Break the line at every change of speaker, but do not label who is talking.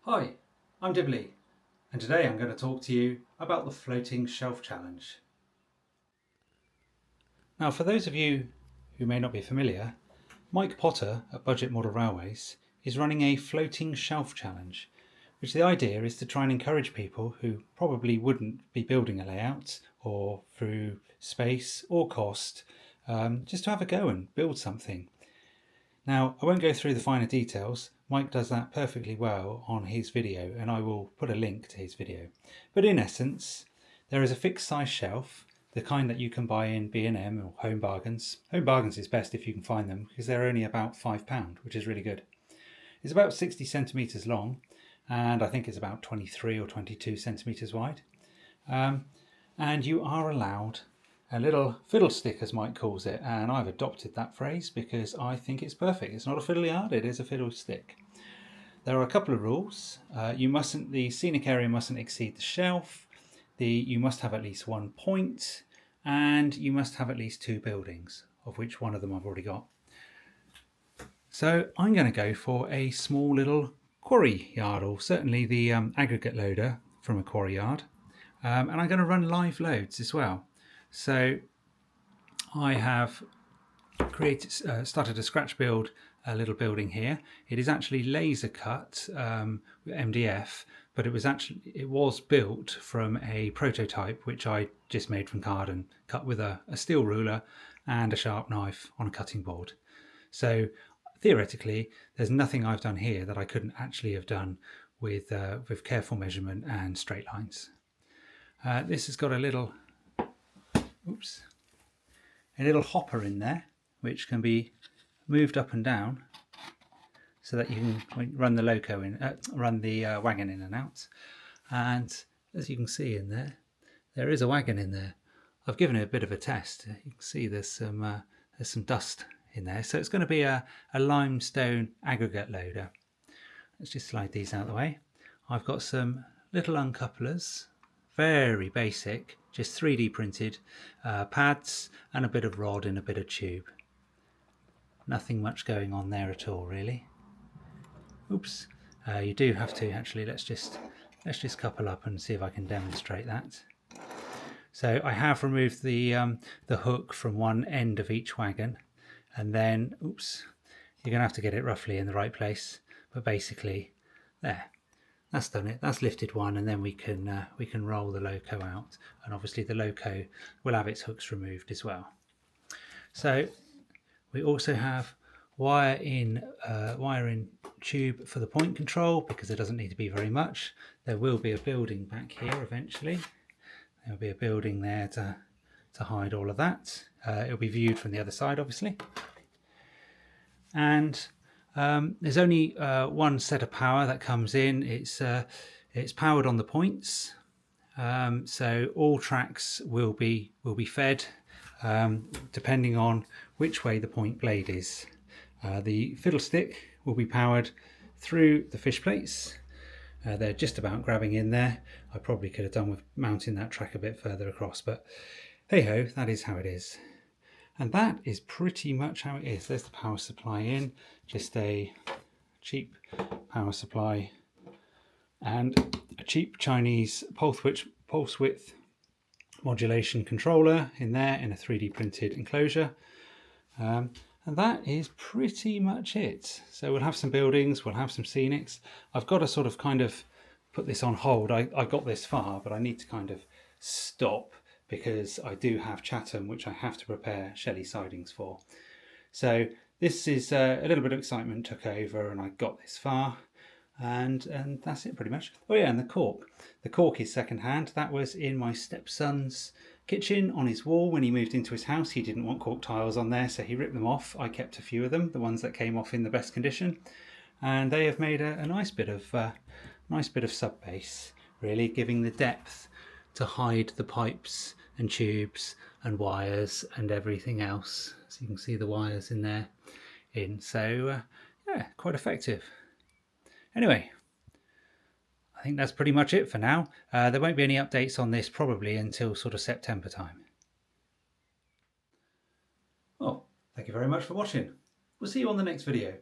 Hi, I'm Dibley, and today I'm going to talk to you about the floating shelf challenge. Now, for those of you who may not be familiar, Mike Potter at Budget Model Railways is running a floating shelf challenge, which the idea is to try and encourage people who probably wouldn't be building a layout or through space or cost, just to have a go and build something. Now, I won't go through the finer details. Mike does that perfectly well on his video, and I will put a link to his video. But in essence, there is a fixed size shelf, the kind that you can buy in B&M or Home Bargains. Home Bargains is best if you can find them because they're only about £5, which is really good. It's about 60 centimetres long, and I think it's about 23 or 22 centimetres wide. And you are allowed a little fiddle-stick, as Mike calls it, and I've adopted that phrase because I think it's perfect. It's not a fiddly yard, it is a fiddle-stick. There are a couple of rules. The scenic area mustn't exceed the shelf, you must have at least 1 point, and you must have at least 2 buildings, of which one of them I've already got. So I'm going to go for a small little quarry yard, or certainly the aggregate loader from a quarry yard, and I'm going to run live loads as well. So I have started a scratch build a little building here. It is actually laser cut with MDF, but it was built from a prototype which I just made from card and cut with a steel ruler and a sharp knife on a cutting board. So theoretically, there's nothing I've done here that I couldn't actually have done with careful measurement and straight lines. This has got a little hopper in there which can be moved up and down so that you can run the wagon in and out. And as you can see in there is a wagon in there. I've given it a bit of a test. You can see there's some dust in there, so it's going to be a limestone aggregate loader. Let's just slide these out of the way. I've got some little uncouplers, very basic, just 3D printed pads and a bit of rod and a bit of tube. Nothing much going on there at all, really. Oops. You do have to actually, let's just couple up and see if I can demonstrate that. So I have removed the hook from one end of each wagon, and then you're gonna have to get it roughly in the right place, but basically there. That's done it. That's lifted one, and then we can roll the loco out, and obviously the loco will have its hooks removed as well. So we also have wire in tube for the point control because there doesn't need to be very much. There will be a building back here eventually. There will be a building there to hide all of that. It'll be viewed from the other side, obviously. And there's only one set of power that comes in. It's powered on the points, so all tracks will be fed depending on which way the point blade is. The fiddle-stick will be powered through the fish plates. They're just about grabbing in there. I probably could have done with mounting that track a bit further across, but hey ho, that is how it is. And that is pretty much how it is. There's the power supply in, just a cheap power supply and a cheap Chinese pulse width modulation controller in there in a 3D printed enclosure. And that is pretty much it. So we'll have some buildings, we'll have some scenics. I've got to sort of kind of put this on hold. I got this far, but I need to kind of stop because I do have Chatham, which I have to prepare Shelley sidings for. So this is a little bit of excitement took over and I got this far, and that's it pretty much. Oh yeah, and the cork. The cork is second hand. That was in my stepson's kitchen on his wall when he moved into his house. He didn't want cork tiles on there, so he ripped them off. I kept a few of them, the ones that came off in the best condition, and they have made a nice bit of sub base, really giving the depth to hide the pipes and tubes and wires and everything else. So you can see the wires in there. So yeah, quite effective. Anyway, I think that's pretty much it for now. There won't be any updates on this probably until sort of September time. Well, thank you very much for watching. We'll see you on the next video.